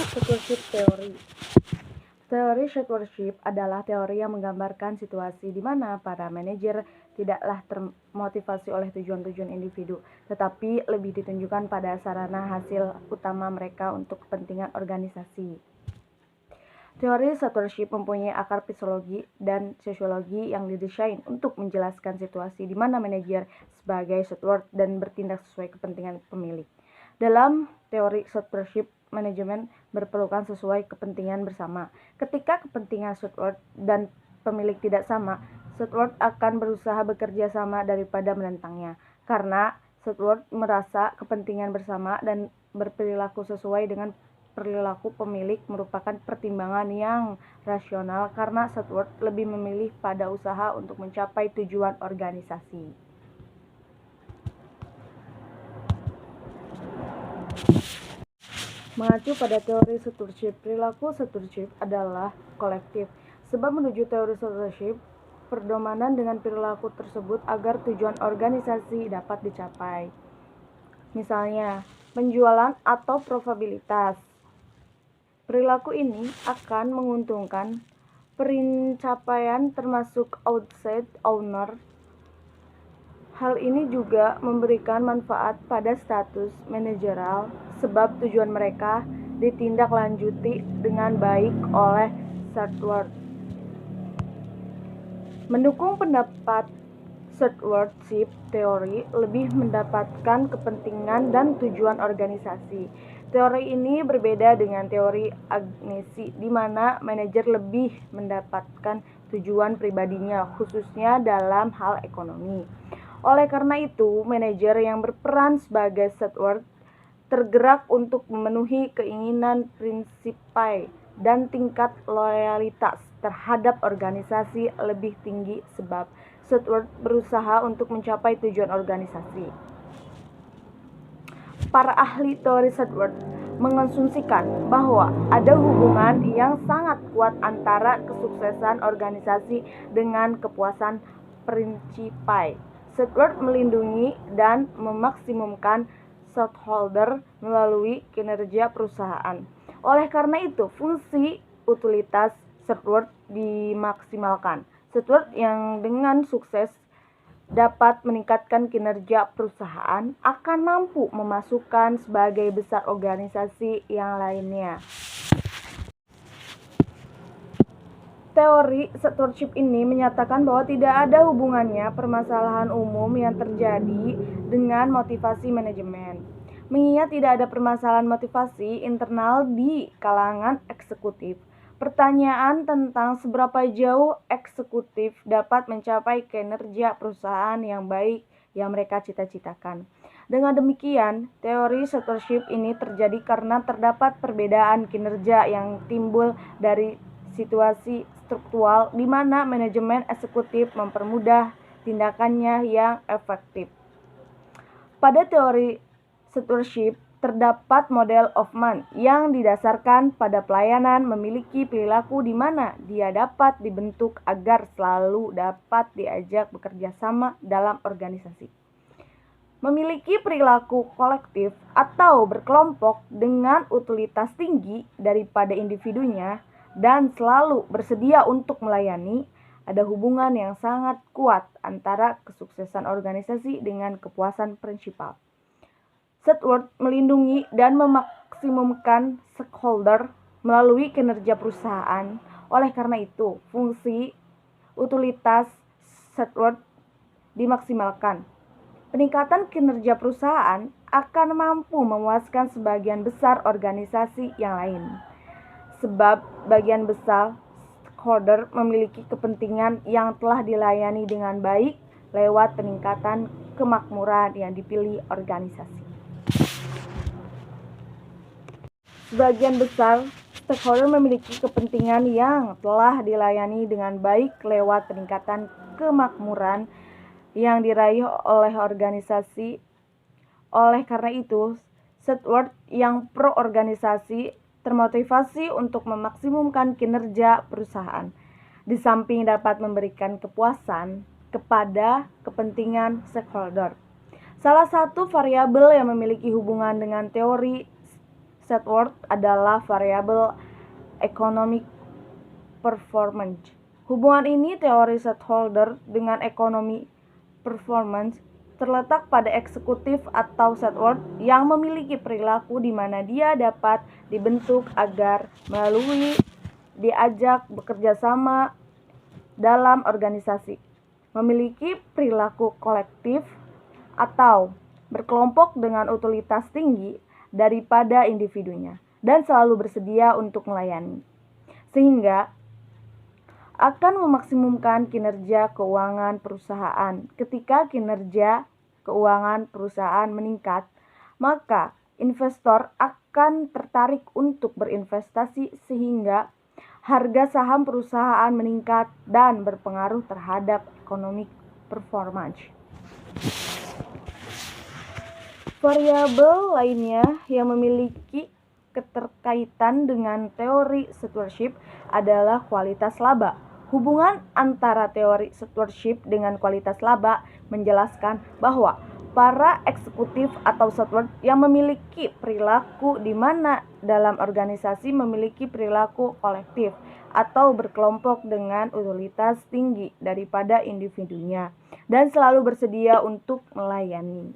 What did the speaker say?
Stewardship Theory. Teori stewardship adalah teori yang menggambarkan situasi di mana para manajer tidaklah termotivasi oleh tujuan-tujuan individu, tetapi lebih ditunjukkan pada sarana hasil utama mereka untuk kepentingan organisasi. Teori stewardship mempunyai akar psikologi dan sosiologi yang didesain untuk menjelaskan situasi di mana manajer sebagai steward dan bertindak sesuai kepentingan pemilik. Dalam teori stewardship, manajemen berpelukan sesuai kepentingan bersama. Ketika kepentingan steward dan pemilik tidak sama, steward akan berusaha bekerja sama daripada menentangnya. Karena steward merasa kepentingan bersama dan berperilaku sesuai dengan perilaku pemilik merupakan pertimbangan yang rasional karena steward lebih memilih pada usaha untuk mencapai tujuan organisasi. Mengacu pada teori stewardship, perilaku stewardship adalah kolektif. Sebab menuju teori stewardship, perdomanan dengan perilaku tersebut agar tujuan organisasi dapat dicapai. Misalnya, penjualan atau probabilitas. Perilaku ini akan menguntungkan pencapaian termasuk outside owner. Hal ini juga memberikan manfaat pada status manajerial sebab tujuan mereka ditindaklanjuti dengan baik oleh steward. Mendukung pendapat stewardship teori lebih mendapatkan kepentingan dan tujuan organisasi. Teori ini berbeda dengan teori agnesi di mana manajer lebih mendapatkan tujuan pribadinya khususnya dalam hal ekonomi. Oleh karena itu, manajer yang berperan sebagai steward tergerak untuk memenuhi keinginan prinsipai dan tingkat loyalitas terhadap organisasi lebih tinggi sebab steward berusaha untuk mencapai tujuan organisasi. Para ahli teori steward mengasumsikan bahwa ada hubungan yang sangat kuat antara kesuksesan organisasi dengan kepuasan prinsipai. Steward melindungi dan memaksimumkan stakeholder melalui kinerja perusahaan. Oleh karena itu, fungsi utilitas steward dimaksimalkan. Steward yang dengan sukses dapat meningkatkan kinerja perusahaan akan mampu memasukkan sebagai besar organisasi yang lainnya. Teori stewardship ini menyatakan bahwa tidak ada hubungannya permasalahan umum yang terjadi dengan motivasi manajemen. Mengingat tidak ada permasalahan motivasi internal di kalangan eksekutif, pertanyaan tentang seberapa jauh eksekutif dapat mencapai kinerja perusahaan yang baik yang mereka cita-citakan. Dengan demikian, teori stewardship ini terjadi karena terdapat perbedaan kinerja yang timbul dari situasi struktural di mana manajemen eksekutif mempermudah tindakannya yang efektif. Pada teori stewardship terdapat model Hoffman yang didasarkan pada pelayanan memiliki perilaku di mana dia dapat dibentuk agar selalu dapat diajak bekerja sama dalam organisasi. Memiliki perilaku kolektif atau berkelompok dengan utilitas tinggi daripada individunya dan selalu bersedia untuk melayani, ada hubungan yang sangat kuat antara kesuksesan organisasi dengan kepuasan prinsipal. Steward melindungi dan memaksimumkan stakeholder melalui kinerja perusahaan. Oleh karena itu, fungsi utilitas steward dimaksimalkan. Peningkatan kinerja perusahaan akan mampu memuaskan sebagian besar organisasi yang lain. Sebab bagian besar stakeholder memiliki kepentingan yang telah dilayani dengan baik lewat peningkatan kemakmuran yang dipilih organisasi. Sebagian besar stakeholder memiliki kepentingan yang telah dilayani dengan baik lewat peningkatan kemakmuran yang diraih oleh organisasi. Oleh karena itu, steward yang pro-organisasi termotivasi untuk memaksimumkan kinerja perusahaan, di samping dapat memberikan kepuasan kepada kepentingan stakeholder. Salah satu variabel yang memiliki hubungan dengan teori steward adalah variabel economic performance. Hubungan ini teori stakeholder dengan ekonomi performance terletak pada eksekutif atau steward yang memiliki perilaku di mana dia dapat dibentuk agar melalui diajak bekerja sama dalam organisasi, memiliki perilaku kolektif atau berkelompok dengan utilitas tinggi daripada individunya, dan selalu bersedia untuk melayani, sehingga akan memaksimumkan kinerja keuangan perusahaan. Ketika kinerja keuangan perusahaan meningkat, maka investor akan tertarik untuk berinvestasi sehingga harga saham perusahaan meningkat dan berpengaruh terhadap economic performance. Variabel lainnya yang memiliki keterkaitan dengan teori stewardship adalah kualitas laba. Hubungan antara teori stewardship dengan kualitas laba menjelaskan bahwa para eksekutif atau steward yang memiliki perilaku di mana dalam organisasi memiliki perilaku kolektif atau berkelompok dengan utilitas tinggi daripada individunya dan selalu bersedia untuk melayani.